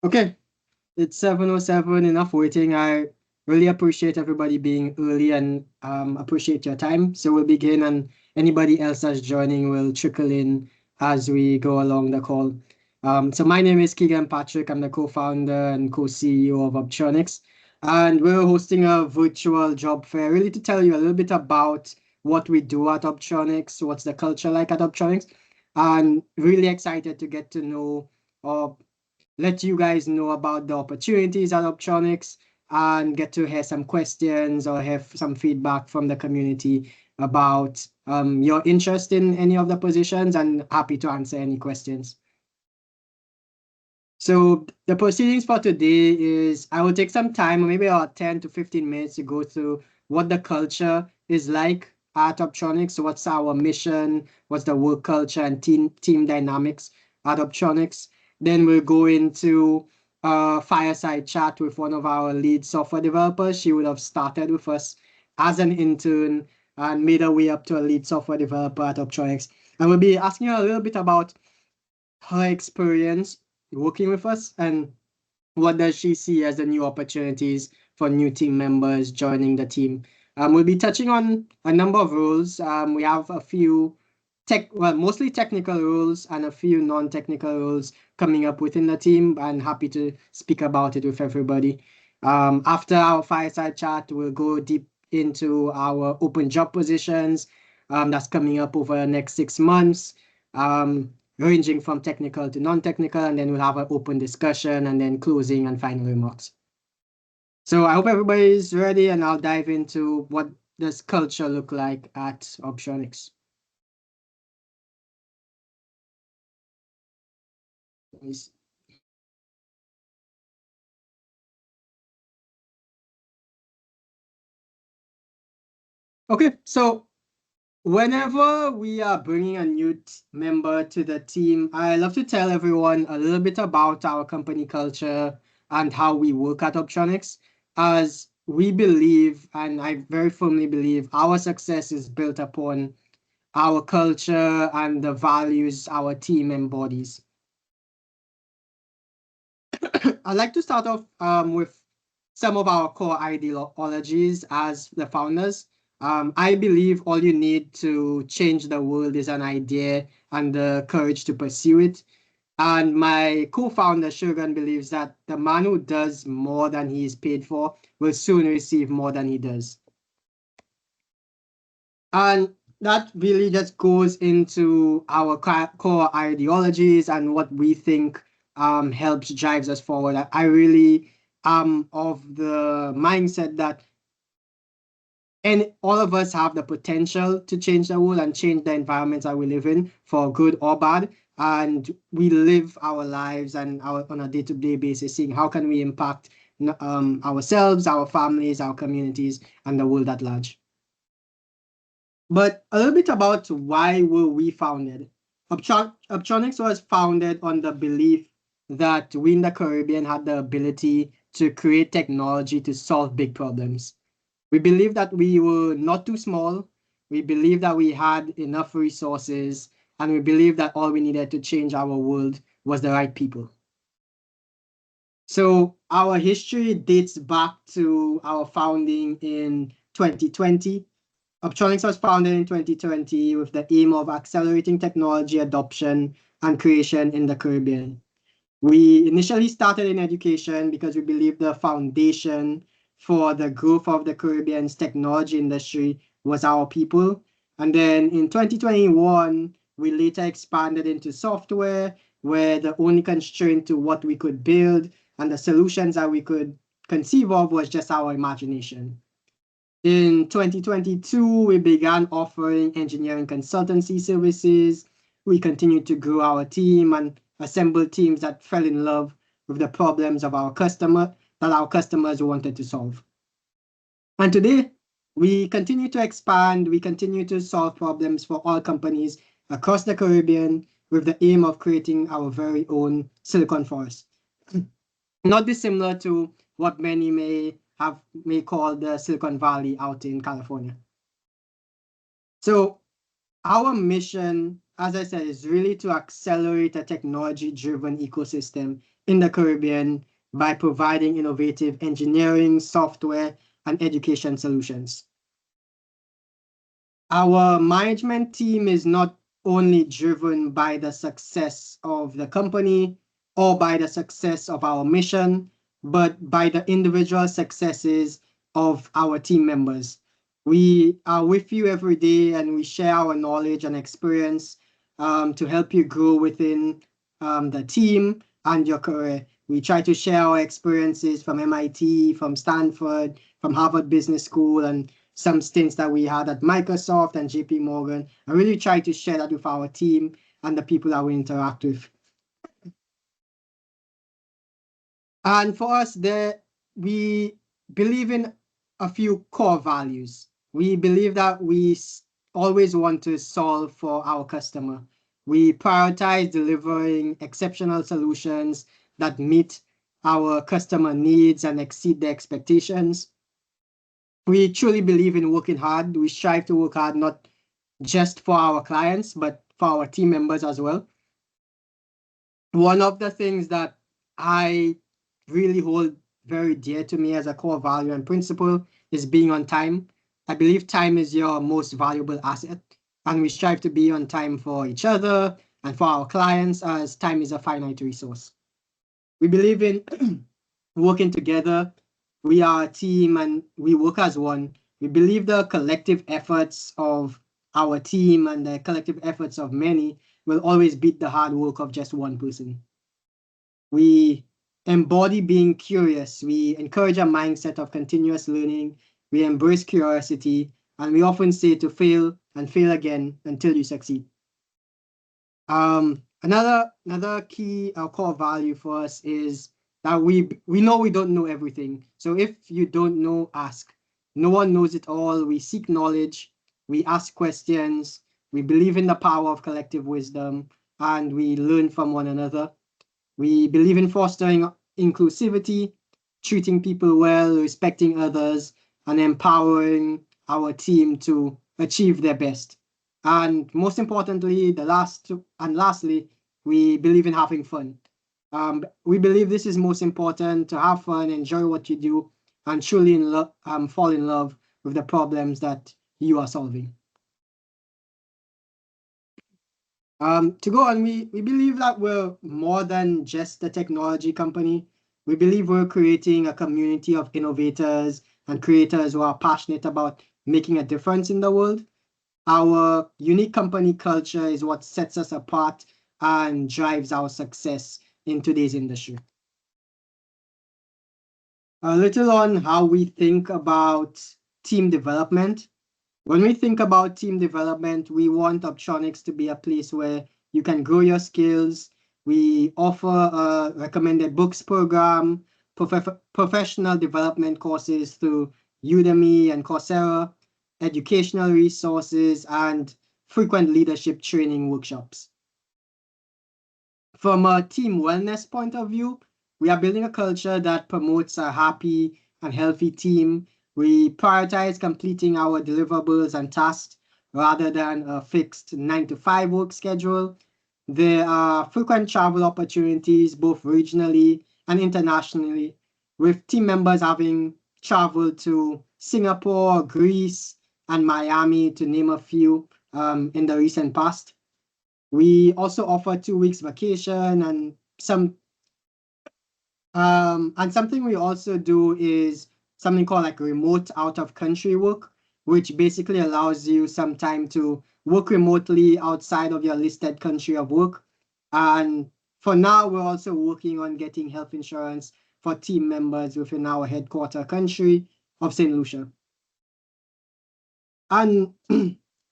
Okay, it's 7:07. Enough waiting. I really appreciate everybody being early and appreciate your time. So we'll begin, and anybody else that's joining will trickle in as we go along the call. So my name is Keegan Patrick. I'm the co-founder and co-CEO of Orbtronics, and we're hosting a virtual job fair, really to tell you a little bit about what we do at Orbtronics, what's the culture like at Orbtronics, and really excited to get to know or let you guys know about the opportunities at Optronics and get to hear some questions or have some feedback from the community about your interest in any of the positions, and happy to answer any questions. So the proceedings for today is I will take some time, maybe about 10 to 15 minutes to go through what the culture is like at Optronics. So what's our mission, what's the work culture and team dynamics at Optronics. Then we'll go into a fireside chat with one of our lead software developers. She would have started with us as an intern and made her way up to a lead software developer at Optronics. And we'll be asking her a little bit about her experience working with us and what does she see as the new opportunities for new team members joining the team. We'll be touching on a number of roles. We have a few mostly technical roles and a few non-technical roles coming up within the team, and happy to speak about it with everybody. After our fireside chat, we'll go deep into our open job positions that's coming up over the next 6 months. Ranging from technical to non-technical, and then we'll have an open discussion and then closing and final remarks. So I hope everybody's ready, and I'll dive into what does culture look like at Optronics. Okay, so whenever we are bringing a new member to the team, I love to tell everyone a little bit about our company culture and how we work at Optronics, as we believe, and I very firmly believe, our success is built upon our culture and the values our team embodies. I'd like to start off with some of our core ideologies as the founders. I believe all you need to change the world is an idea and the courage to pursue it. And my co-founder, Shogun, believes that the man who does more than he is paid for will soon receive more than he does. And that really just goes into our core ideologies and what we think helps drives us forward. I really am of the mindset that all of us have the potential to change the world and change the environments that we live in for good or bad. And we live our lives and on a day-to-day basis, seeing how can we impact ourselves, our families, our communities, and the world at large. But a little bit about why were we founded. Optronics was founded on the belief that we in the Caribbean had the ability to create technology to solve big problems. We believe that we were not too small. We believe that we had enough resources, and we believe that all we needed to change our world was the right people. So our history dates back to our founding in 2020. Optronics was founded in 2020 with the aim of accelerating technology adoption and creation in the Caribbean. We initially started in education because we believe the foundation for the growth of the Caribbean's technology industry was our people. And then in 2021, we later expanded into software, where the only constraint to what we could build and the solutions that we could conceive of was just our imagination. In 2022, we began offering engineering consultancy services. We continued to grow our team and assemble teams that fell in love with the problems of our customers wanted to solve. And today, we continue to expand. We continue to solve problems for all companies across the Caribbean with the aim of creating our very own Silicon Forest. Not dissimilar to what many may call the Silicon Valley out in California. So our mission as I said, is really to accelerate a technology-driven ecosystem in the Caribbean by providing innovative engineering, software, and education solutions. Our management team is not only driven by the success of the company or by the success of our mission, but by the individual successes of our team members. We are with you every day and we share our knowledge and experience to help you grow within the team and your career. We try to share our experiences from MIT, from Stanford, from Harvard Business School, and some stints that we had at Microsoft and JP Morgan. I really try to share that with our team and the people that we interact with. And for us, we believe in a few core values. We believe that we always want to solve for our customer. We prioritize delivering exceptional solutions that meet our customer needs and exceed their expectations. We truly believe in working hard. We strive to work hard, not just for our clients, but for our team members as well. One of the things that I really hold very dear to me as a core value and principle is being on time. I believe time is your most valuable asset, and we strive to be on time for each other and for our clients, as time is a finite resource. We believe in working together. We are a team and we work as one. We believe the collective efforts of our team and the collective efforts of many will always beat the hard work of just one person. We embody being curious. We encourage a mindset of continuous learning. We embrace curiosity, and we often say to fail and fail again until you succeed. Another key core value for us is that we know we don't know everything. So if you don't know, ask. No one knows it all. We seek knowledge. We ask questions. We believe in the power of collective wisdom, and we learn from one another. We believe in fostering inclusivity, treating people well, respecting others, and empowering our team to achieve their best. And most importantly, lastly, we believe in having fun. We believe this is most important, to have fun, enjoy what you do, and truly fall in love with the problems that you are solving. To go on, we believe that we're more than just a technology company. We believe we're creating a community of innovators and creators who are passionate about making a difference in the world. Our unique company culture is what sets us apart and drives our success in today's industry. A little on how we think about team development. When we think about team development, we want Orbtronics to be a place where you can grow your skills. We offer a recommended books program, professional development courses through Udemy and Coursera, educational resources, and frequent leadership training workshops. From a team wellness point of view, we are building a culture that promotes a happy and healthy team. We prioritize completing our deliverables and tasks rather than a fixed 9-to-5 work schedule. There are frequent travel opportunities, both regionally and internationally, with team members having traveled to Singapore, Greece, and Miami, to name a few, in the recent past. We also offer 2 weeks vacation, and something we also do is something called like remote out of country work, which basically allows you some time to work remotely outside of your listed country of work. And for now, we're also working on getting health insurance for team members within our headquarter country of St. Lucia. And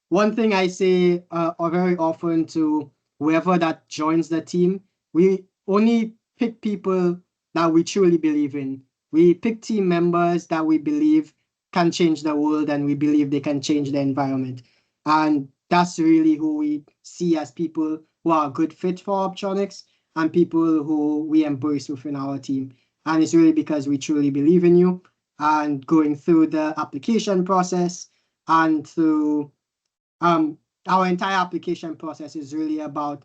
one thing I say very often to whoever that joins the team, we only pick people that we truly believe in. We pick team members that we believe can change the world, and we believe they can change the environment. And that's really who we see as people who are a good fit for Orbtronics and people who we embrace within our team. And it's really because we truly believe in you, and going through the application process and through our entire application process is really about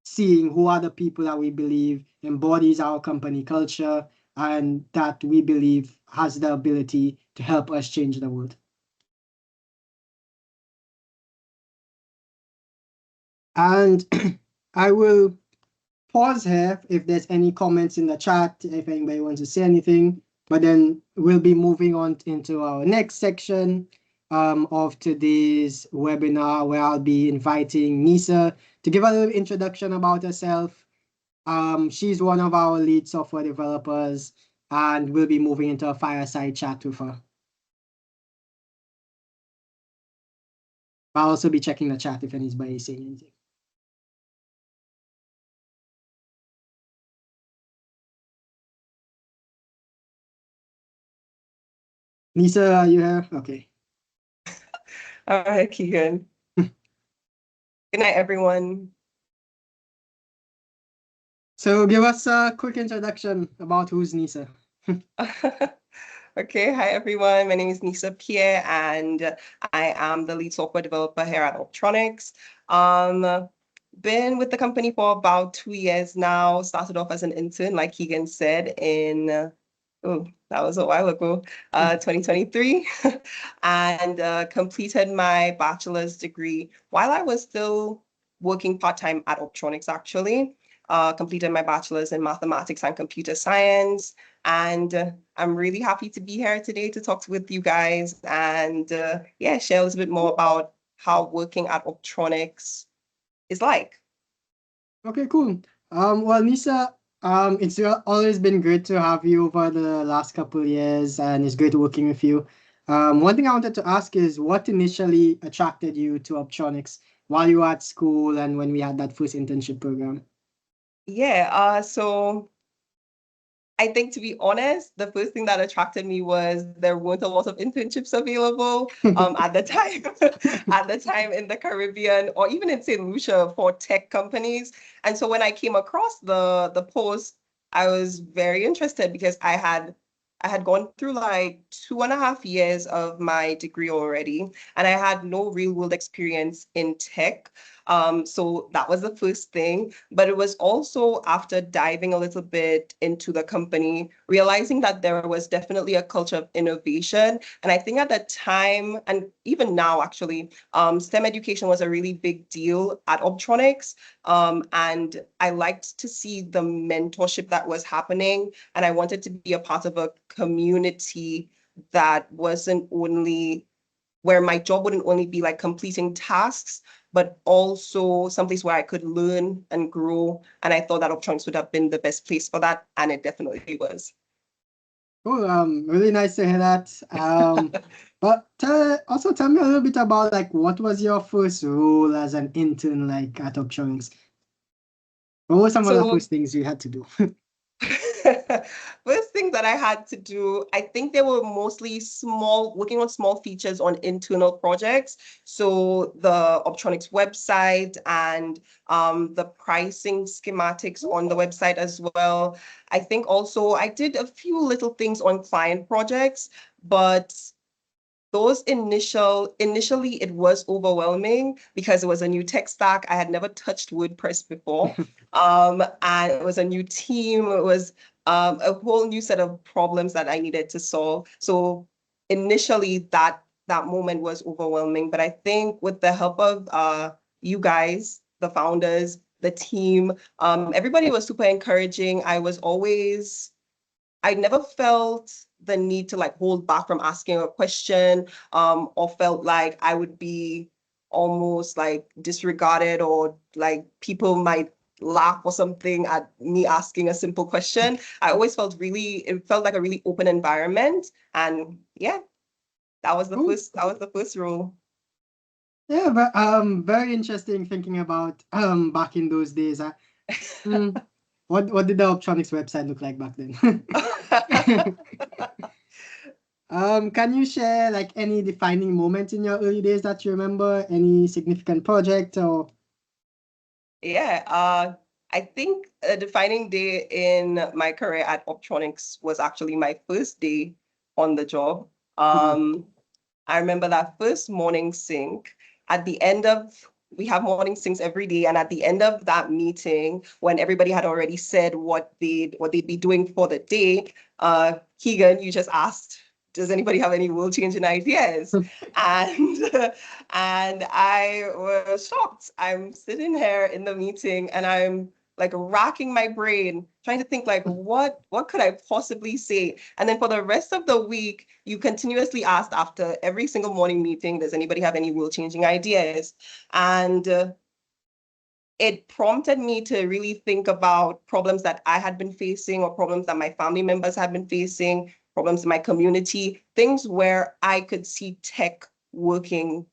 seeing who are the people that we believe embodies our company culture and that we believe has the ability to help us change the world. And I will pause here if there's any comments in the chat, if anybody wants to say anything, but then we'll be moving on into our next section of today's webinar, where I'll be inviting Nisa to give a little introduction about herself. She's one of our lead software developers, and we'll be moving into a fireside chat with her. I'll also be checking the chat if anybody is saying anything. Nisa, are you here? Okay. All right, Keegan. Good night, everyone. So give us a quick introduction about who's Nisa. Okay, hi everyone. My name is Nisa Pierre, and I am the lead software developer here at Orbtronics. Been with the company for about 2 years now. Started off as an intern, like Keegan said, in that was a while ago, 2023, and completed my bachelor's degree while I was still working part-time at Orbtronics, actually. Completed my bachelor's in mathematics and computer science. And I'm really happy to be here today to talk with you guys and yeah, share a little bit more about how working at Orbtronics is like. Okay, cool. Well, Nisa, it's always been great to have you over the last couple of years, and it's great working with you. One thing I wanted to ask is what initially attracted you to Optronics while you were at school and when we had that first internship program? Yeah, so I think, to be honest, the first thing that attracted me was there weren't a lot of internships available at the time, at the time in the Caribbean or even in St. Lucia for tech companies. And so when I came across the post, I was very interested because I had gone through like 2.5 years of my degree already, and I had no real world experience in tech. So that was the first thing. But it was also after diving a little bit into the company, realizing that there was definitely a culture of innovation. And I think at the time, and even now actually, STEM education was a really big deal at Orbtronics. And I liked to see the mentorship that was happening. And I wanted to be a part of a community that wasn't only where my job wouldn't only be like completing tasks, but also someplace where I could learn and grow. And I thought that Optronics would have been the best place for that, and it definitely was. Cool. Really nice to hear that. But also tell me a little bit about like what was your first role as an intern like at Optronics? What were some of the first things you had to do? First thing that I had to do, I think they were mostly working on small features on internal projects. So the Optronics website and the pricing schematics on the website as well. I think also I did a few little things on client projects, but those initially it was overwhelming because it was a new tech stack. I had never touched WordPress before. And it was a new team. It was a whole new set of problems that I needed to solve. So initially that moment was overwhelming. But I think with the help of you guys, the founders, the team, everybody was super encouraging. I never felt the need to like hold back from asking a question, or felt like I would be almost like disregarded or like people might laugh or something at me asking a simple question. It felt like a really open environment. And yeah, that was the Cool. first rule. Yeah, but very interesting thinking about back in those days. What did the Optronics website look like back then? Can you share like any defining moments in your early days that you remember? Any significant project or? Yeah, I think a defining day in my career at Optronics was actually my first day on the job. I remember that first morning sync. At the end of we have morning syncs every day. And at the end of that meeting, when everybody had already said what they'd be doing for the day, Keegan, you just asked, does anybody have any world-changing ideas? and and I was shocked. I'm sitting here in the meeting and I'm like racking my brain, trying to think like what could I possibly say? And then for the rest of the week, you continuously asked after every single morning meeting, does anybody have any world-changing ideas? And it prompted me to really think about problems that I had been facing or problems that my family members had been facing, problems in my community, things where I could see tech working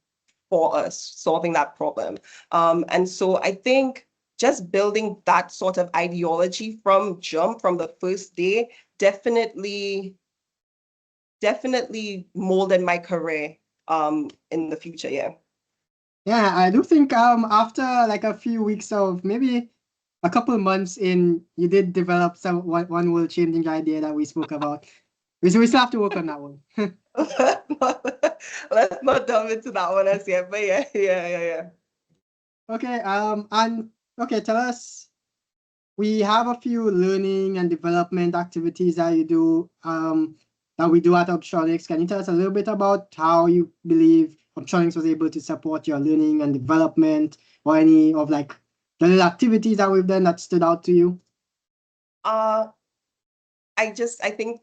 for us, solving that problem. And so I think just building that sort of ideology from the first day, definitely molded my career in the future. Yeah. Yeah, I do think after like a few weeks of maybe a couple months in, you did develop one world changing idea that we spoke about. We still have to work on that one. Let's not delve into that one as yet, but yeah. Okay, and okay, tell us, we have a few learning and development activities that you do, that we do at Orbtronics. Can you tell us a little bit about how you believe Orbtronics was able to support your learning and development, or any of like the little activities that we've done that stood out to you? I think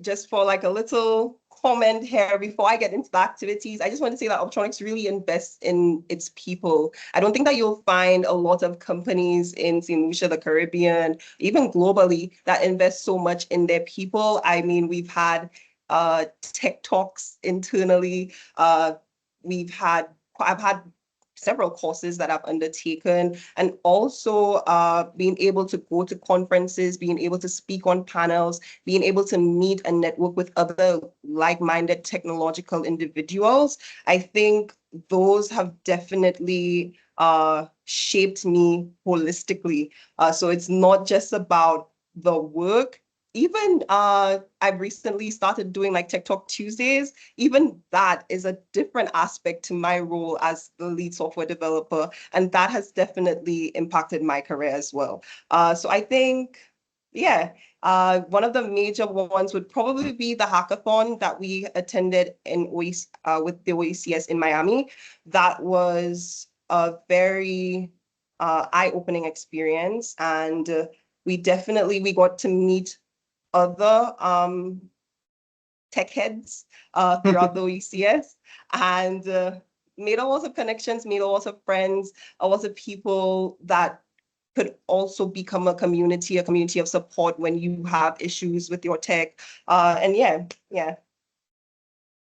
just for like a little comment here before I get into the activities, I just want to say that Orbtronics really invests in its people. I don't think that you'll find a lot of companies in St. Lucia, the Caribbean, even globally, that invest so much in their people. I mean, we've had tech talks internally. I've had several courses that I've undertaken, and also being able to go to conferences, being able to speak on panels, being able to meet and network with other like-minded technological individuals. I think those have definitely shaped me holistically. So it's not just about the work. Even I've recently started doing like TikTok Tuesdays. Even that is a different aspect to my role as the lead software developer. And that has definitely impacted my career as well. So I think, yeah, one of the major ones would probably be the hackathon that we attended in with the OECS in Miami. That was a very eye-opening experience. And we got to meet other tech heads throughout the OECS, and made a lot of connections, made a lot of friends, a lot of people that could also become a community of support when you have issues with your tech. And yeah.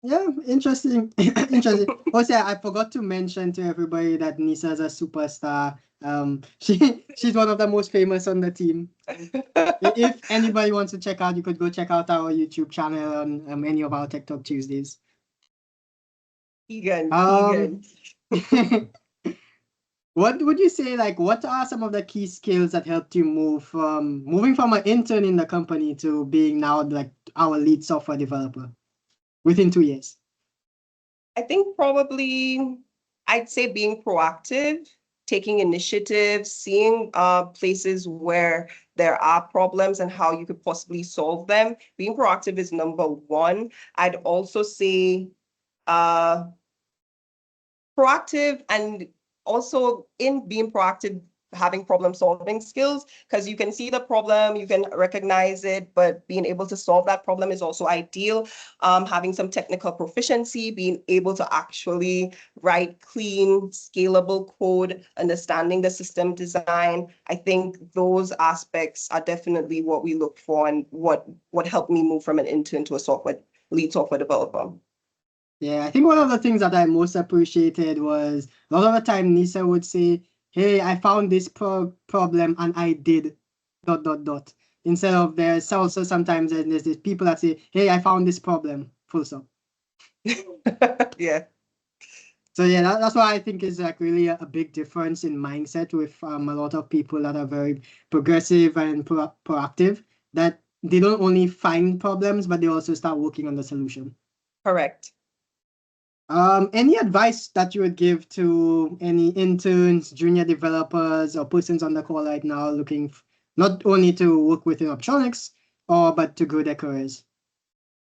Yeah, interesting. Interesting. Also, I forgot to mention to everybody that Nisa's a superstar. She's one of the most famous on the team. If anybody wants to check out, you could go check out our YouTube channel on any of our TikTok Tuesdays. Keegan. What would you say, like, what are some of the key skills that helped you moving from an intern in the company to being now like our lead software developer within 2 years? I think probably I'd say being proactive, taking initiative, seeing places where there are problems and how you could possibly solve them. Being proactive is number one. I'd also say proactive, and also in being proactive, having problem solving skills, because you can see the problem, you can recognize it, but being able to solve that problem is also ideal. Having some technical proficiency, being able to actually write clean, scalable code, understanding the system design. I think those aspects are definitely what we look for and what helped me move from an intern to a lead software developer. Yeah, I think one of the things that I most appreciated was a lot of the time Nisa would say, hey, I found this problem and I did ... Instead of there's also sometimes there's these people that say, hey, I found this problem, full stop. Yeah. So yeah, that's why I think is like really a big difference in mindset with a lot of people that are very progressive and proactive, that they don't only find problems, but they also start working on the solution. Correct. Any advice that you would give to any interns, junior developers, or persons on the call right now looking not only to work within Optronics, but to grow their careers?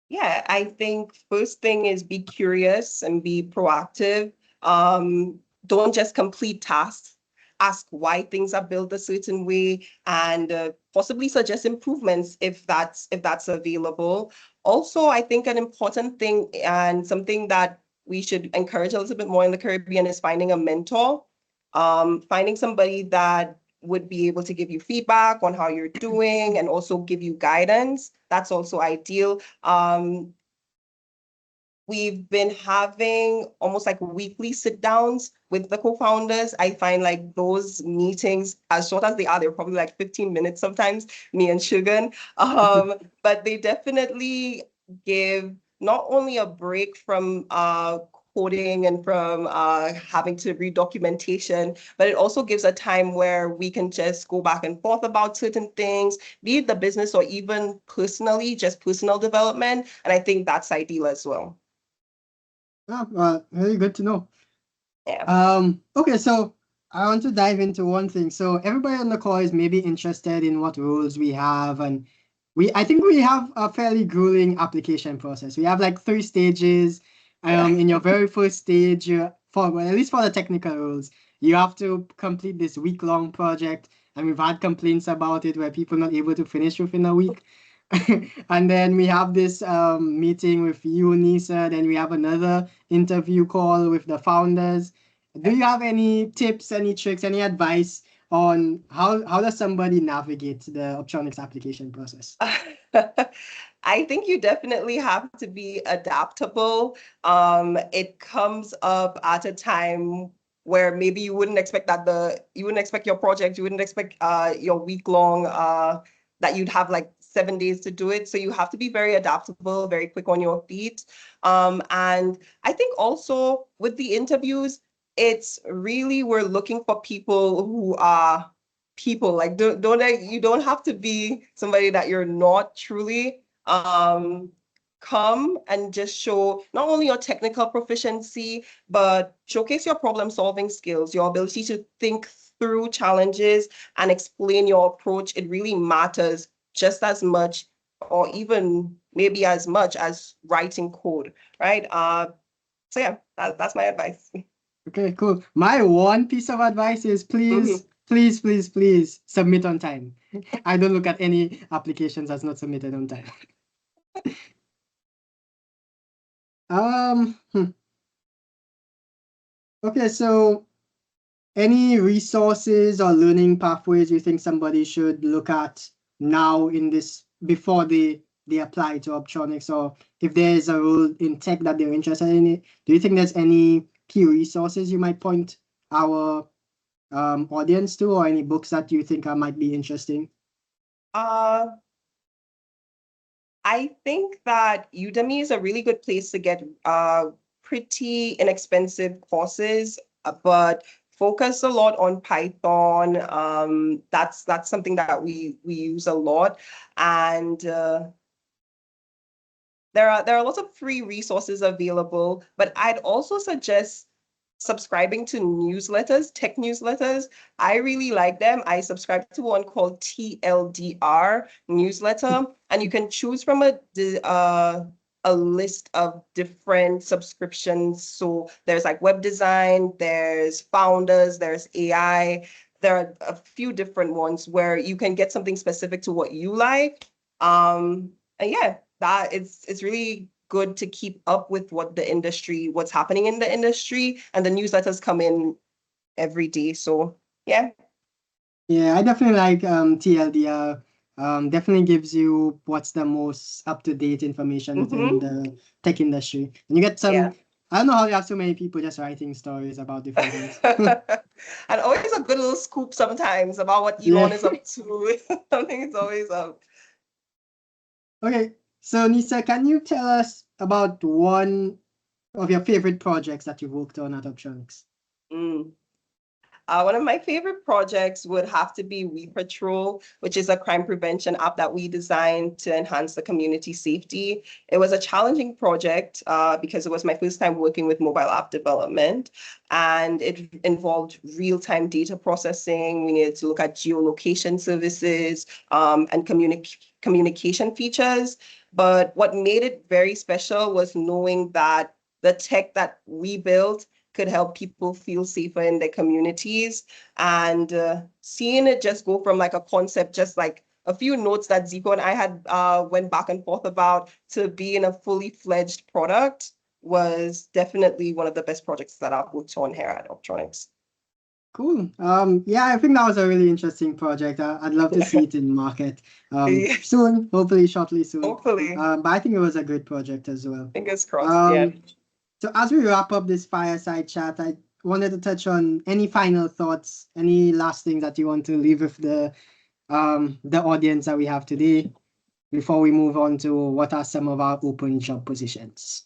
Yeah, I think first thing is be curious and be proactive. Don't just complete tasks. Ask why things are built a certain way and possibly suggest improvements if that's available. Also, I think an important thing and something that we should encourage a little bit more in the Caribbean is finding a mentor. Finding somebody that would be able to give you feedback on how you're doing and also give you guidance. That's also ideal. We've been having almost like weekly sit downs with the co-founders. I find like those meetings, as short as they are, they're probably like 15 minutes sometimes, me and Sugan. But they definitely give not only a break from coding and from having to read documentation, but it also gives a time where we can just go back and forth about certain things, be it the business or even personally, just personal development. And I think that's ideal as well. Very good to know. Yeah. Okay, so I want to dive into one thing. So everybody on the call is maybe interested in what roles we have, and I think we have a fairly grueling application process. We have like 3 stages. Yeah. In your very first stage, well, at least for the technical roles, you have to complete this week-long project, and we've had complaints about it where people not able to finish within a week. And then we have this meeting with you, Nisa. Then we have another interview call with the founders. Do you have any tips, any tricks, any advice on how does somebody navigate the Optronics application process? I think you definitely have to be adaptable. It comes up at a time where maybe you wouldn't expect your project, you wouldn't expect your week long that you'd have like 7 days to do it. So you have to be very adaptable, very quick on your feet. And I think also with the interviews, it's really we're looking for people who are people. Like you don't have to be somebody that you're not truly. Come and just show not only your technical proficiency, but showcase your problem solving skills, your ability to think through challenges and explain your approach. It really matters just as much or even maybe as much as writing code, right? So yeah, that's my advice. Okay, cool. My one piece of advice is Mhm. please submit on time. I don't look at any applications that's not submitted on time. Um, hmm. Okay, so any resources or learning pathways you think somebody should look at now in this before they apply to Optronics, or if there is a role in tech that they're interested in it, do you think there's any key resources you might point our audience to, or any books that you think might be interesting? Uh, I think that Udemy is a really good place to get pretty inexpensive courses, but focus a lot on Python. That's something that we use a lot, and there are lots of free resources available. But I'd also suggest subscribing to newsletters, tech newsletters. I really like them. I subscribe to one called TLDR newsletter, and you can choose from a list of different subscriptions. So there's like web design, there's founders, there's AI. There are a few different ones where you can get something specific to what you like. And yeah, that it's really good to keep up with what's happening in the industry, and the newsletters come in every day. So yeah. Yeah, I definitely like TLDR. Definitely gives you what's the most up-to-date information within Hmm. the tech industry. And you get Yeah. some, I don't know how you have so many people just writing stories about different things. And always a good little scoop sometimes about what Yeah. Elon is up to. Something is always up. Okay, so Nisa, can you tell us about one of your favorite projects that you've worked on at Optronics? Mm. One of my favorite projects would have to be We Patrol, which is a crime prevention app that we designed to enhance the community safety. It was a challenging project because it was my first time working with mobile app development, and it involved real-time data processing. We needed to look at geolocation services and communication features. But what made it very special was knowing that the tech that we built could help people feel safer in their communities. And seeing it just go from like a concept, just like a few notes that Zico and I had went back and forth about, to being a fully fledged product was definitely one of the best projects that I've worked on here at Orbtronics. Cool. Yeah, I think that was a really interesting project. I'd love to see it in market soon, hopefully shortly soon. Hopefully. But I think it was a good project as well. Fingers crossed. Yeah. So as we wrap up this fireside chat, I wanted to touch on any final thoughts, any last things that you want to leave with the audience that we have today before we move on to what are some of our open job positions.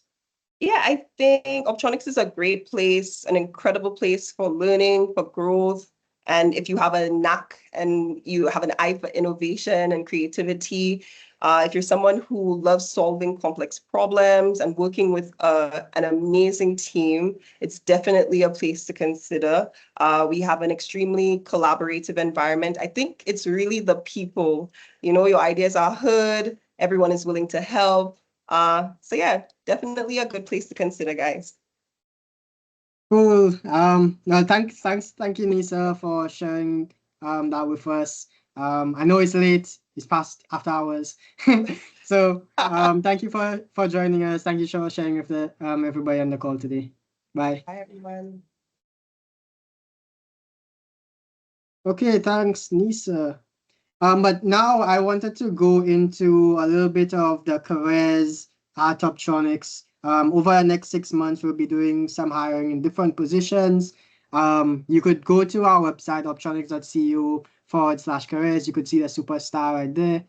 Yeah, I think Orbtronics is a great place, an incredible place for learning, for growth. And if you have a knack and you have an eye for innovation and creativity, if you're someone who loves solving complex problems and working with an amazing team, it's definitely a place to consider. We have an extremely collaborative environment. I think it's really the people, your ideas are heard, everyone is willing to help. So yeah, definitely a good place to consider, guys. Cool. No, thank you, Nisa, for sharing that with us. I know it's late, it's past after hours. So thank you for joining us. Thank you for sharing with the everybody on the call today. Bye. Bye, everyone. Okay, thanks, Nisa. But now I wanted to go into a little bit of the careers at Orbtronics. Over the next 6 months, we'll be doing some hiring in different positions. You could go to our website, orbtronics.co/careers. You could see the superstar right there.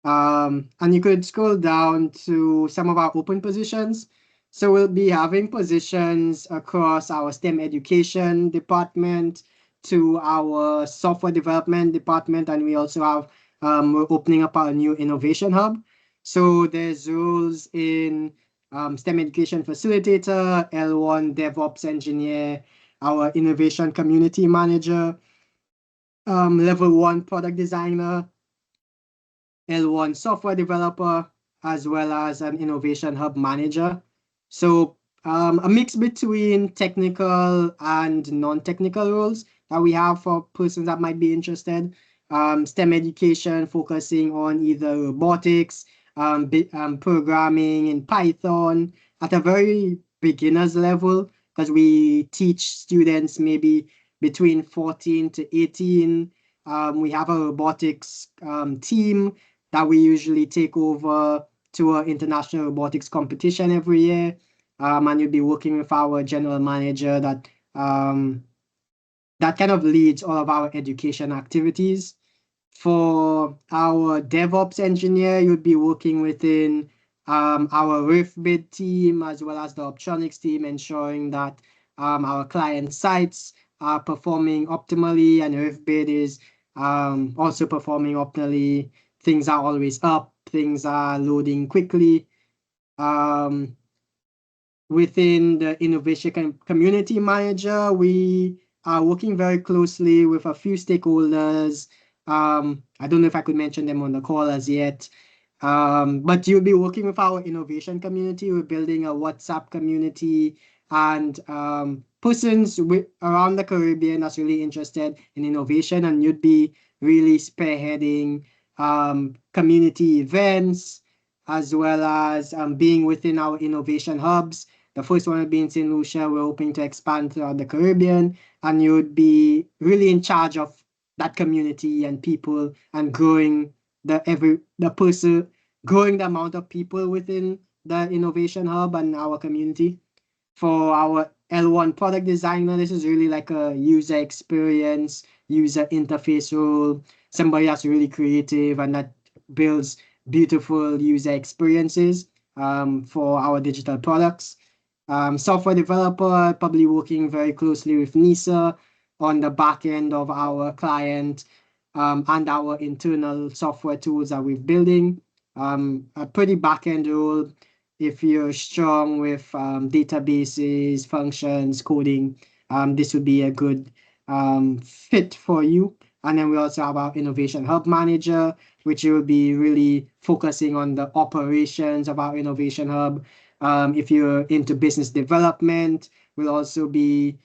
And you could scroll down to some of our open positions. So we'll be having positions across our STEM education department, to our software development department, and we also have we're opening up our new innovation hub. So there's roles in STEM education facilitator, L1 DevOps engineer, our innovation community manager, level 1 product designer, L1 software developer, as well as an innovation hub manager. So a mix between technical and non-technical roles that we have for persons that might be interested. STEM education focusing on either robotics, programming in Python at a very beginner's level, because we teach students maybe between 14 to 18. We have a robotics team that we usually take over to an international robotics competition every year. And you'll be working with our general manager that kind of leads all of our education activities. For our DevOps engineer, you'd be working within our RIFBID team as well as the Orbtronics team, ensuring that our client sites are performing optimally and RIFBID is also performing optimally. Things are always up, things are loading quickly. Within the innovation community manager, we are working very closely with a few stakeholders. I don't know if I could mention them on the call as yet, but you'll be working with our innovation community. We're building a WhatsApp community, and persons around the Caribbean that's really interested in innovation, and you'd be really spearheading community events, as well as being within our innovation hubs. The first one will be in St. Lucia. We're hoping to expand throughout the Caribbean, and you'd be really in charge of that community and people, and growing growing the amount of people within the innovation hub and our community. For our L1 product designer, this is really like a user experience, user interface role, somebody that's really creative and that builds beautiful user experiences for our digital products. Software developer, probably working very closely with Nisa on the back end of our client and our internal software tools that we're building. A pretty back end role. If you're strong with databases, functions, coding, this would be a good fit for you. And then we also have our innovation hub manager, which will be really focusing on the operations of our innovation hub. If you're into business development, you'll be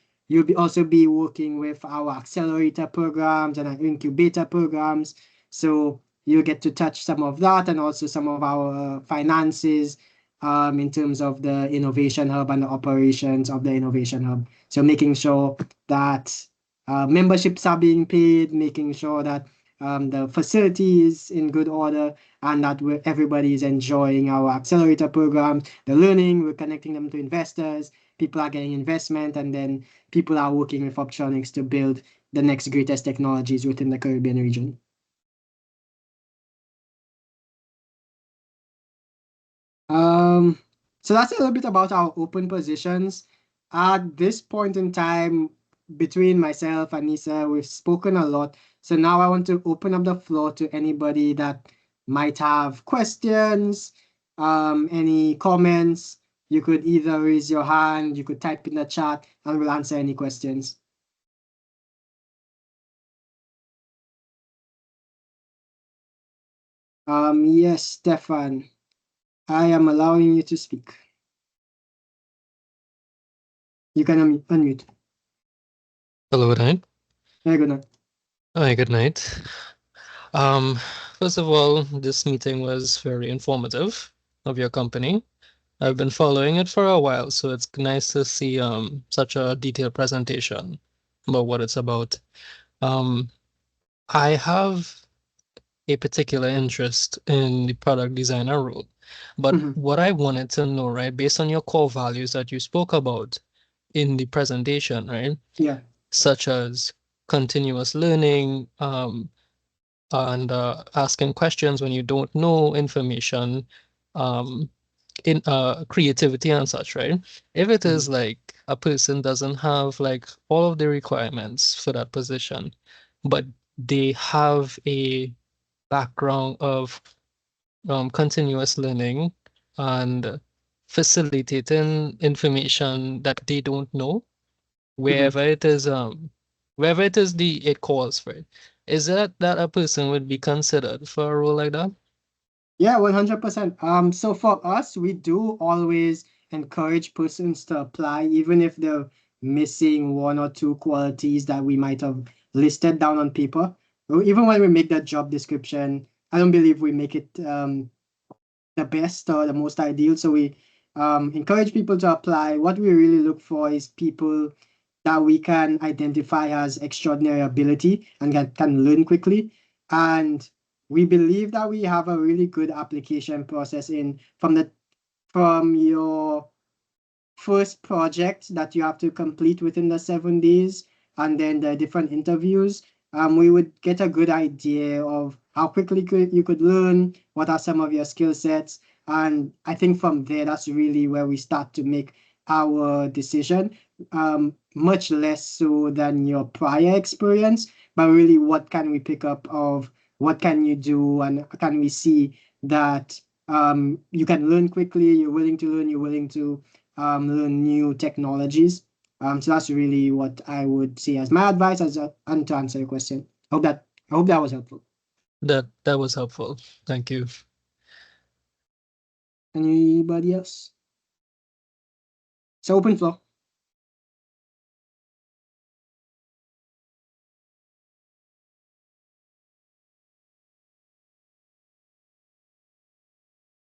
also be working with our accelerator programs and our incubator programs. So you'll get to touch some of that and also some of our finances in terms of the innovation hub and the operations of the innovation hub. So making sure that memberships are being paid, making sure that the facility is in good order, and that everybody is enjoying our accelerator program, the learning, we're connecting them to investors, people are getting investment, and then people are working with Orbtronics to build the next greatest technologies within the Caribbean region. So that's a little bit about our open positions. At this point in time, between myself and Nisa, we've spoken a lot. So now I want to open up the floor to anybody that might have questions, any comments. You could either raise your hand, you could type in the chat, and we'll answer any questions. Yes, Stefan, I am allowing you to speak. You can unmute. Hello, good night. Very good night. Hi, good night. First of all, this meeting was very informative of your company. I've been following it for a while, so it's nice to see such a detailed presentation about what it's about. I have a particular interest in the product designer role, but what I wanted to know, right, based on your core values that you spoke about in the presentation, right? Yeah. Such as continuous learning, and asking questions when you don't know information, in creativity and such, right? If it is like a person doesn't have like all of the requirements for that position, but they have a background of continuous learning and facilitating information that they don't know, wherever it is, wherever it is it calls for it. Is that a person would be considered for a role like that? Yeah, 100%. So for us, we do always encourage persons to apply, even if they're missing one or two qualities that we might have listed down on paper. Even when we make that job description, I don't believe we make it the best or the most ideal. So we encourage people to apply. What we really look for is people that we can identify as extraordinary ability and can learn quickly. And we believe that we have a really good application process in from your first project that you have to complete within the 7 days, and then the different interviews. We would get a good idea of how quickly you could learn, what are some of your skill sets. And I think from there, that's really where we start to make our decision, much less so than your prior experience, but really what can we pick up of what can you do, and can we see that you can learn quickly, you're willing to learn, you're willing to learn new technologies. So that's really what I would say as my advice and to answer your question. I hope that was helpful. That was helpful. Thank you. Anybody else? So open floor.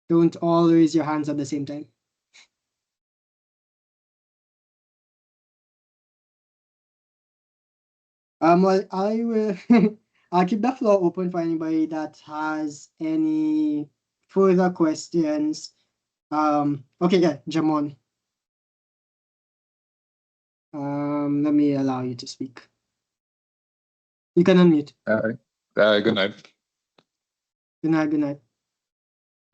Don't all raise your hands at the same time. Well, I will I'll keep the floor open for anybody that has any further questions. Okay, yeah, Jamon. Let me allow you to speak. You can unmute. Good night. Good night, good night.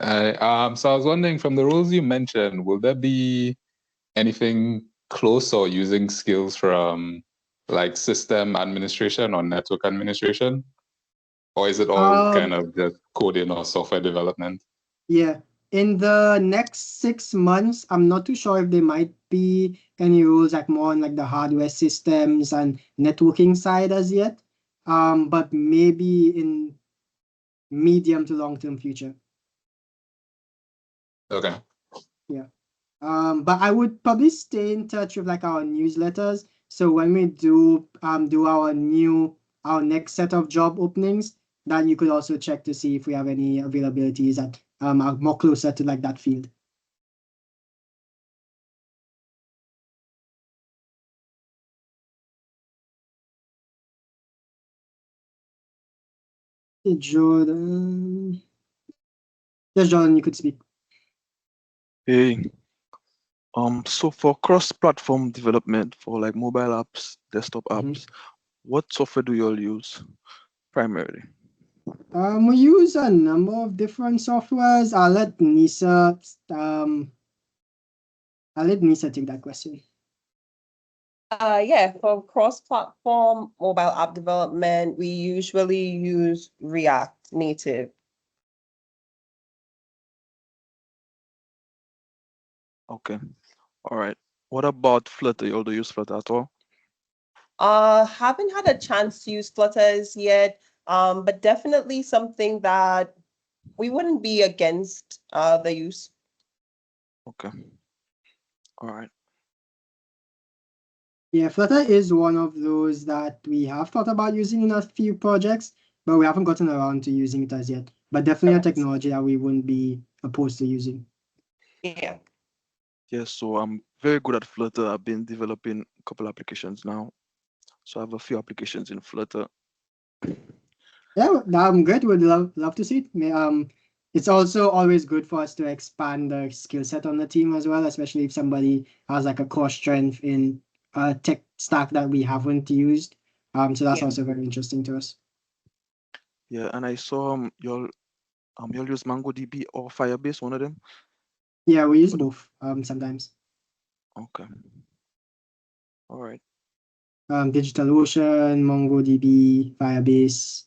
So I was wondering, from the rules you mentioned, will there be anything close or using skills from like system administration or network administration? Or is it all kind of just coding or software development? Yeah. In the next 6 months, I'm not too sure if there might be any rules like more on like the hardware systems and networking side as yet. But maybe in medium to long-term future. Okay. Yeah. But I would probably stay in touch with like our newsletters. So when we do our next set of job openings, then you could also check to see if we have any availabilities that are more closer to like that field. Hey, Jordan. Yes, Jordan, you could speak. Hey, so for cross-platform development for like mobile apps, desktop apps, what software do you all use primarily? We use a number of different softwares. I'll let Nisa take that question. Yeah, for cross-platform mobile app development, we usually use React Native. Okay, all right. What about Flutter? You all do use Flutter at all? Haven't had a chance to use Flutter as yet, but definitely something that we wouldn't be against the use. Okay, all right. Yeah, Flutter is one of those that we have thought about using in a few projects, but we haven't gotten around to using it as yet. But definitely a technology that we wouldn't be opposed to using. Yeah. Yeah, so I'm very good at Flutter. I've been developing a couple applications now. So I have a few applications in Flutter. Yeah, great. Would love to see it. It's also always good for us to expand the skill set on the team as well, especially if somebody has like a core strength in a tech stack that we haven't used. So that's also very interesting to us. Yeah, and I saw y'all use MongoDB or Firebase, one of them. Yeah, we use both sometimes. Okay. All right. DigitalOcean, MongoDB, Firebase,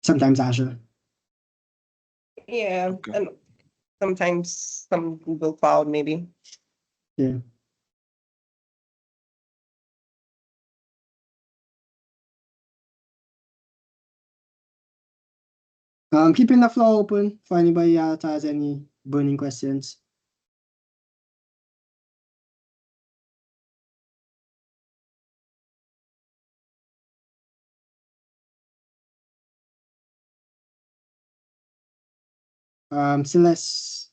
sometimes Azure. Yeah, Okay. and sometimes some Google Cloud maybe. Yeah. Keeping the floor open for anybody that has any burning questions. Celeste,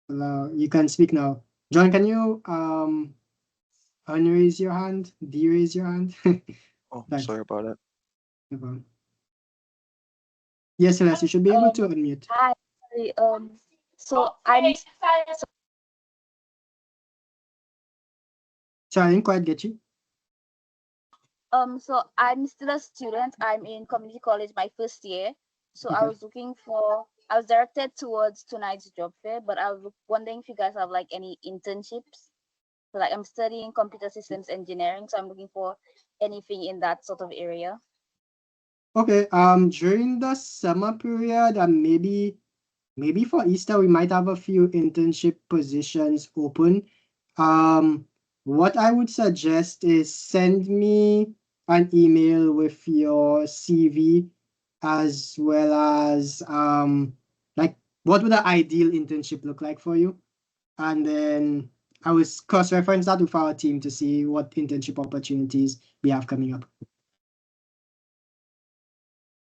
you can speak now. John, can you unraise your hand? De-raise your hand? Oh, Thanks. sorry about that. No problem. Yes, Celeste, you should be able to unmute. Hi. So I'm Sorry, I didn't quite get you. so I'm still a student. I'm in community college, my first year. So I Okay. was directed towards tonight's job fair, but I was wondering if you guys have like any internships. So like I'm studying computer systems engineering, so I'm looking for anything in that sort of area. Okay. During the summer period, and maybe for Easter, we might have a few internship positions open. What I would suggest is send me an email with your CV as well as like what would the ideal internship look like for you? And then I will cross-reference that with our team to see what internship opportunities we have coming up.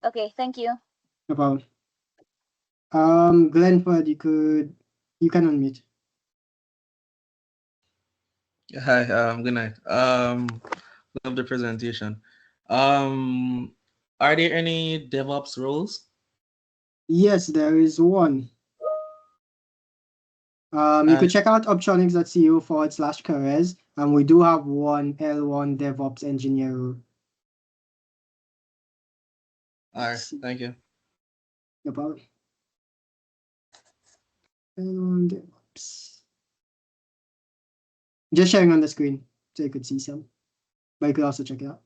Okay, thank you. No problem. Glenford, you can unmute. Hi, good night. Love the presentation. Are there any DevOps roles? Yes, there is one. You could check out orbtronics.co/careers, and we do have one L1 DevOps engineer role. All right, thank you. No problem. L1 DevOps. Just sharing on the screen. so you could see some. But you could also check it out.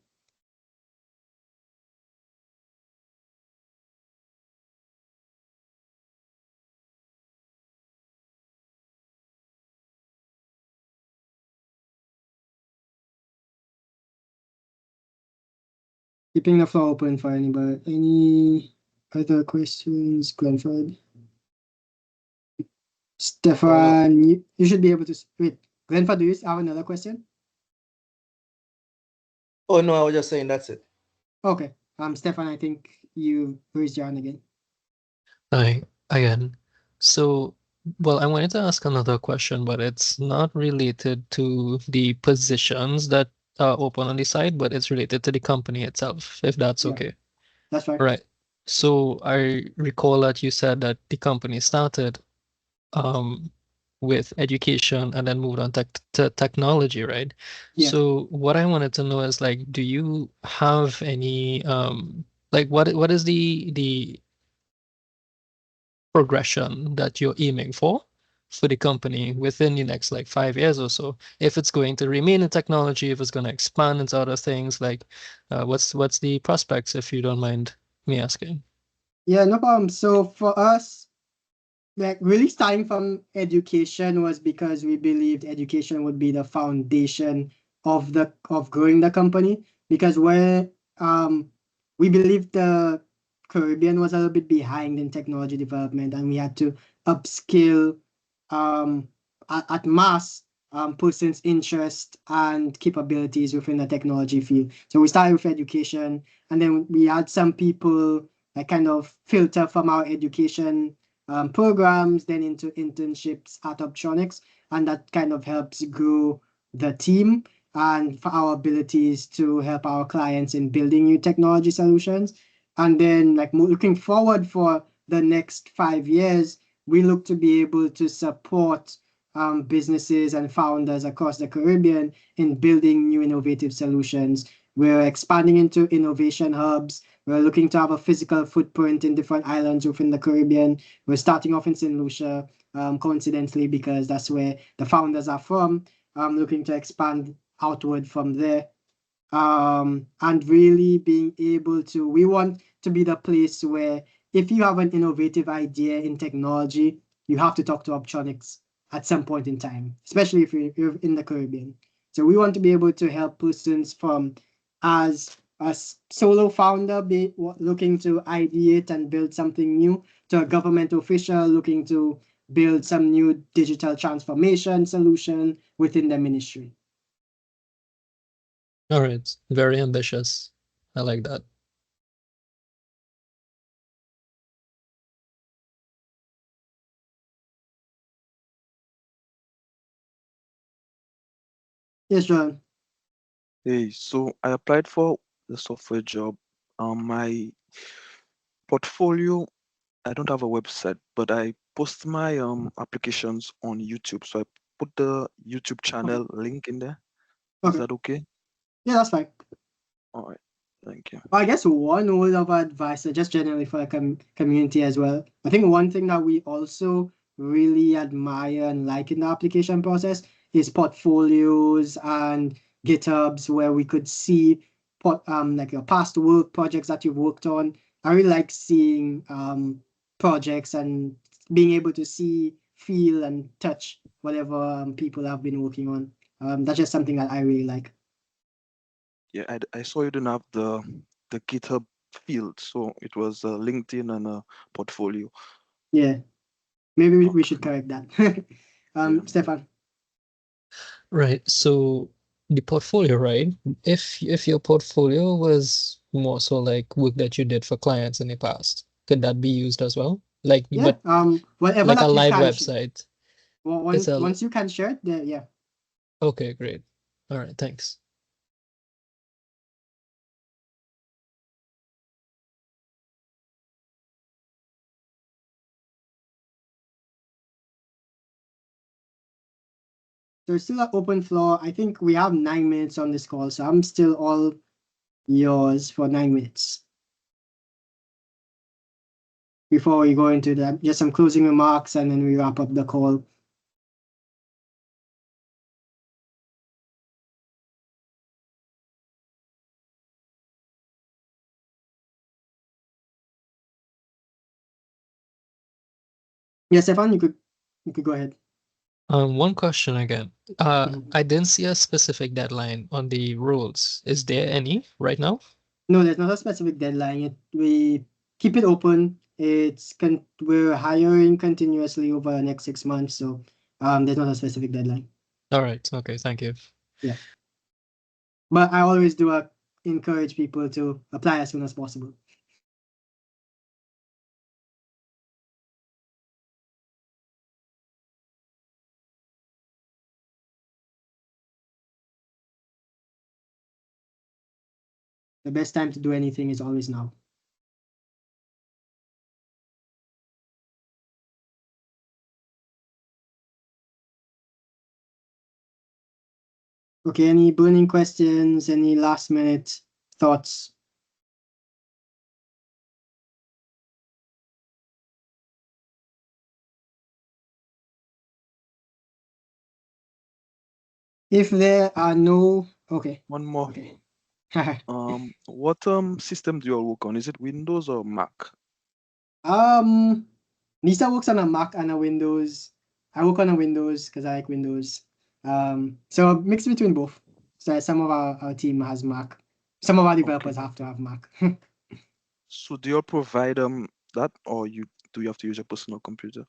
Keeping the floor open for anybody. Any other questions, Glenford? Stefan, you should be able to wait. Glenford, do you have another question? Oh no, I was just saying that's it. Okay. Stefan, I think you raised your hand again. Hi, again. So, well, I wanted to ask another question, but it's not related to the positions that are open on the site, but it's related to the company itself, if that's Yeah. okay. That's right. Right. So I recall that you said that the company started with education and then moved on to technology, right? Yeah. So what I wanted to know is like, do you have any like what is the progression that you're aiming for the company within the next like 5 years or so? If it's going to remain in technology, if it's going to expand into other things, like what's the prospects, if you don't mind me asking? Yeah, no problem. So for us, like really starting from education was because we believed education would be the foundation of growing the company, because we believed the Caribbean was a little bit behind in technology development, and we had to upskill at mass persons' interest and capabilities within the technology field. So we started with education, and then we had some people like kind of filter from our education programs, then into internships at Orbtronics, and that kind of helps grow the team and for our abilities to help our clients in building new technology solutions. And then, like looking forward for the next 5 years, we look to be able to support businesses and founders across the Caribbean in building new innovative solutions. We're expanding into innovation hubs. We're looking to have a physical footprint in different islands within the Caribbean. We're starting off in St. Lucia, coincidentally, because that's where the founders are from. Looking to expand outward from there. And really being able to, we want to be the place where if you have an innovative idea in technology, you have to talk to Orbtronics at some point in time, especially if you're in the Caribbean. So we want to be able to help persons from as a solo founder looking to ideate and build something new, to a government official looking to build some new digital transformation solution within the ministry. All right, very ambitious. I like that. Yes, John. Hey, so I applied for the software job. My portfolio, I don't have a website, but I post my applications on YouTube. So I put the YouTube channel link in there. Is Okay. that okay? Yeah, that's fine. All right. Thank you. I guess one word of advice, just generally for the community as well. I think one thing that we also really admire and like in the application process is portfolios and GitHubs where we could see like your past work projects that you've worked on. I really like seeing projects and being able to see, feel, and touch whatever people have been working on. That's just something that I really like. Yeah, I saw you didn't have the GitHub field, so it was LinkedIn and a portfolio. Yeah. Maybe we should correct that. Yeah. Stefan. Right. So the portfolio, right? If your portfolio was more so like work that you did for clients in the past, could that be used as well? Like, Yeah. but Whatever like a that you live can website. It's once you can share it, then yeah. okay, great. All right, thanks. There's still an open floor. I think we have 9 minutes on this call, so I'm still all yours for 9 minutes. Before we go into that, just some closing remarks and then we wrap up the call. Yes, Stefan, you could go ahead. One question again. Mhm. I didn't see a specific deadline on the rules. Is there any right now? No, there's not a specific deadline. We keep it open. We're hiring continuously over the next 6 months, so there's not a specific deadline. All right. Okay. Thank you. Yeah. But I always do encourage people to apply as soon as possible. The best time to do anything is always now. Okay, any burning questions, any last minute thoughts? If there are no, okay. One more. Okay. What system do you all work on? Is it Windows or Mac? Nisa works on a Mac and a Windows. I work on a Windows because I like Windows. So a mix between both. So some of our team has Mac. Some of our developers have to have Mac. So do you all provide that, or do you have to use your personal computer?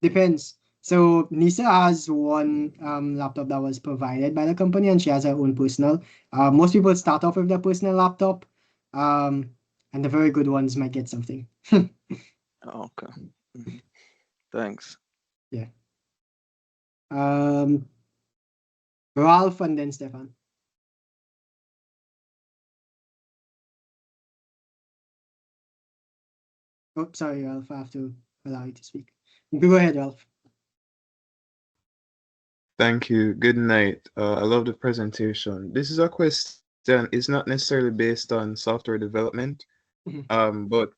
Depends. So Nisa has one laptop that was provided by the company, and she has her own personal. Most people start off with their personal laptop, and the very good ones might get something. Okay. Thanks. Yeah. Ralph and then Stefan. Oh, sorry, Ralph. I have to allow you to speak. You can go ahead, Ralph. Thank you. Good night. I love the presentation. This is a question. It's not necessarily based on software development, but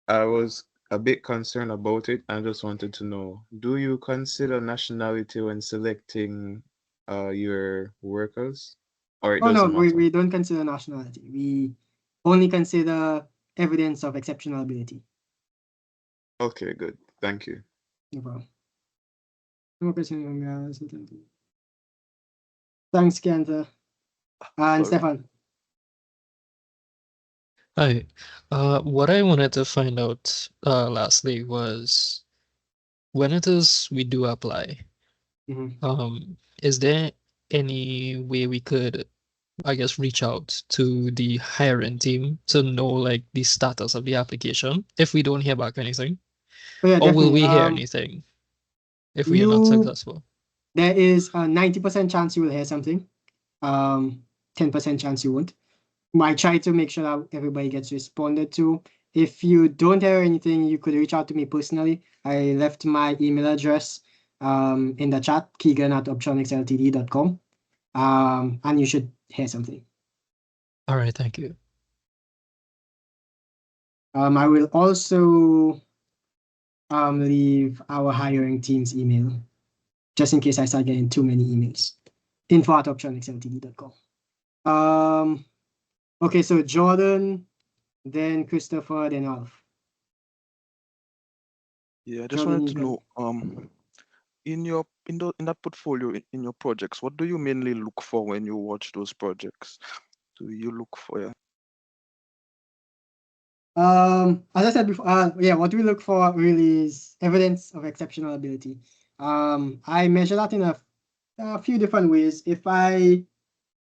I was a bit concerned about it. I just wanted to know, do you consider nationality when selecting your workers, or it Oh, no, doesn't matter? we don't consider nationality. We only consider evidence of exceptional ability. Okay, good. Thank you. No problem. No question, guys. Thanks, Kenta. And Sorry. Stefan. Hi. What I wanted to find out lastly was when it is we do apply, is there any way we could, I guess, reach out to the hiring team to know like the status of the application if we don't hear back anything? Oh, yeah, Or will definitely. we hear anything if we are not successful? There is a 90% chance you will hear something. 10% chance you won't. I try to make sure that everybody gets responded to. If you don't hear anything, you could reach out to me personally. I left my email address in the chat, keegan@orbtronicsltd.com. And you should hear something. All right, thank you. I will also leave our hiring team's email, just in case I start getting too many emails. info@orbtronicsltd.com. Okay, so Jordan, then Christopher, then Alf. Yeah, I just Jordan, wanted to know, in that portfolio, in your projects, what do you mainly look for when you watch those projects? Do you look for, yeah? As I said before, yeah, what we look for really is evidence of exceptional ability. I measure that in a few different ways.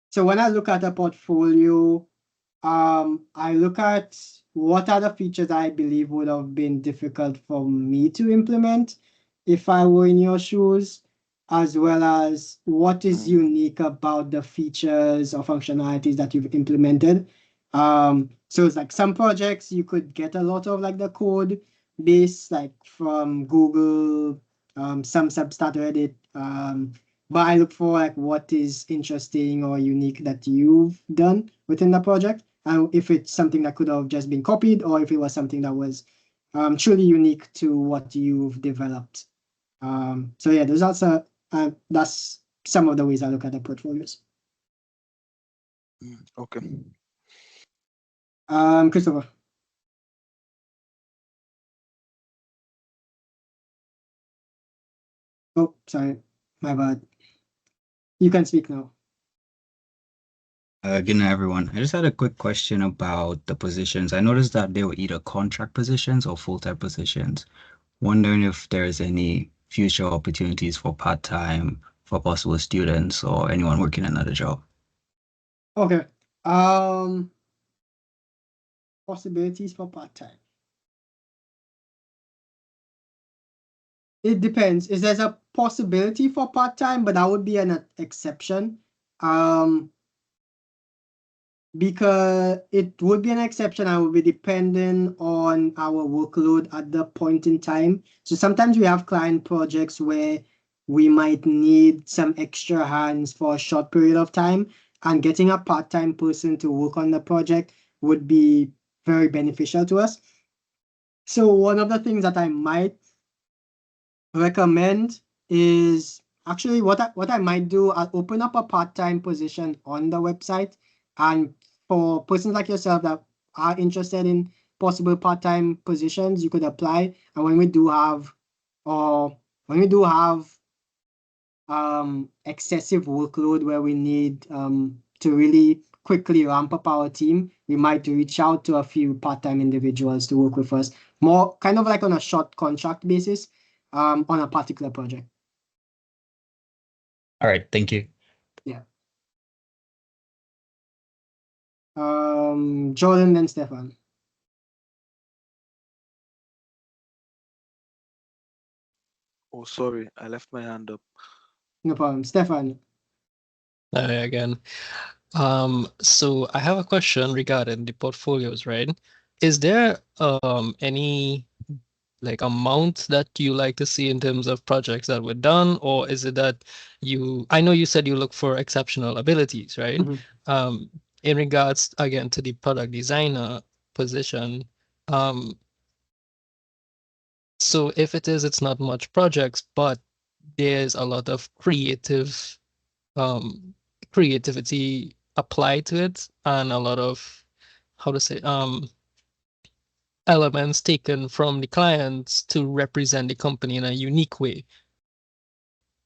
So when I look at a portfolio, I look at what are the features I believe would have been difficult for me to implement if I were in your shoes, as well as what is unique about the features or functionalities that you've implemented. So it's like some projects you could get a lot of like the code base, like from Google, some Substat Reddit. But I look for like what is interesting or unique that you've done within the project, and if it's something that could have just been copied, or if it was something that was truly unique to what you've developed. So yeah, that's some of the ways I look at the portfolios. Okay. Christopher. Oh, sorry, my bad. You can speak now. Good night, everyone. I just had a quick question about the positions. I noticed that they were either contract positions or full-time positions. Wondering if there's any future opportunities for part-time for possible students or anyone working another job. Okay. Possibilities for part-time. It depends. Is there's a possibility for part-time, but that would be an exception. Because it would be an exception and would be dependent on our workload at the point in time. So sometimes we have client projects where we might need some extra hands for a short period of time, and getting a part-time person to work on the project would be very beneficial to us. So one of the things that I might recommend is actually what I might do, I'll open up a part-time position on the website, and for persons like yourself that are interested in possible part-time positions, you could apply. And when we do have excessive workload where we need to really quickly ramp up our team, we might reach out to a few part-time individuals to work with us, more kind of like on a short contract basis, on a particular project. All right, thank you. Yeah. Jordan and Stefan. Oh, sorry, I left my hand up. No problem. Stefan. Again. So I have a question regarding the portfolios, right? Is there any like amount that you like to see in terms of projects that were done, or is it that I know you said you look for exceptional abilities, right? Mhm. In regards again to the product designer position, so if it's not much projects, but there's a lot of creativity applied to it, and a lot of, how to say, elements taken from the clients to represent the company in a unique way.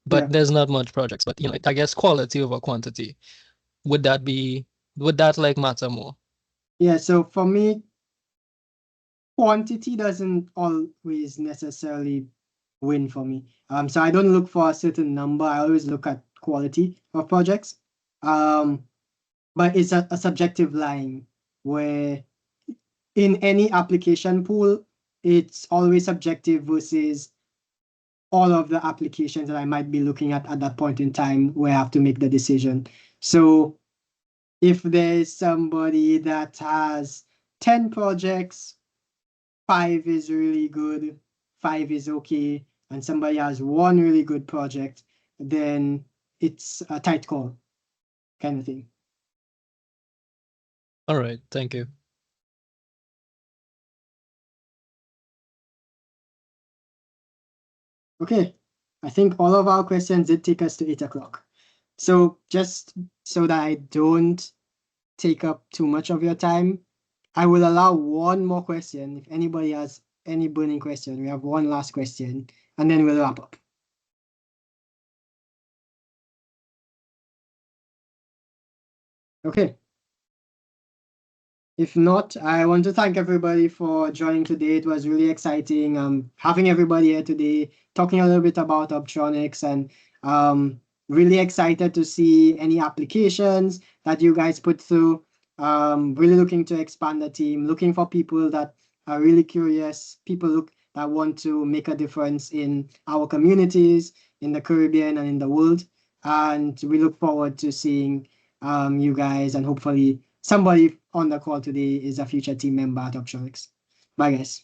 But Yeah. there's not much projects, but I guess quality over quantity. Would that like matter more? Yeah, so for me, quantity doesn't always necessarily win for me. So I don't look for a certain number. I always look at quality of projects. But it's a subjective line where in any application pool, it's always subjective versus all of the applications that I might be looking at that point in time where I have to make the decision. So if there's somebody that has 10 projects, 5 is really good, 5 is okay, and somebody has one really good project, then it's a tight call kind of thing. All right, thank you. Okay, I think all of our questions did take us to 8 o'clock. So just so that I don't take up too much of your time, I will allow one more question. If anybody has any burning question, we have one last question, and then we'll wrap up. Okay. If not, I want to thank everybody for joining today. It was really exciting having everybody here today, talking a little bit about Orbtronics, and really excited to see any applications that you guys put through. Really looking to expand the team, looking for people that are really curious, people that want to make a difference in our communities, in the Caribbean and in the world. And we look forward to seeing you guys, and hopefully somebody on the call today is a future team member at Orbtronics. Bye, guys.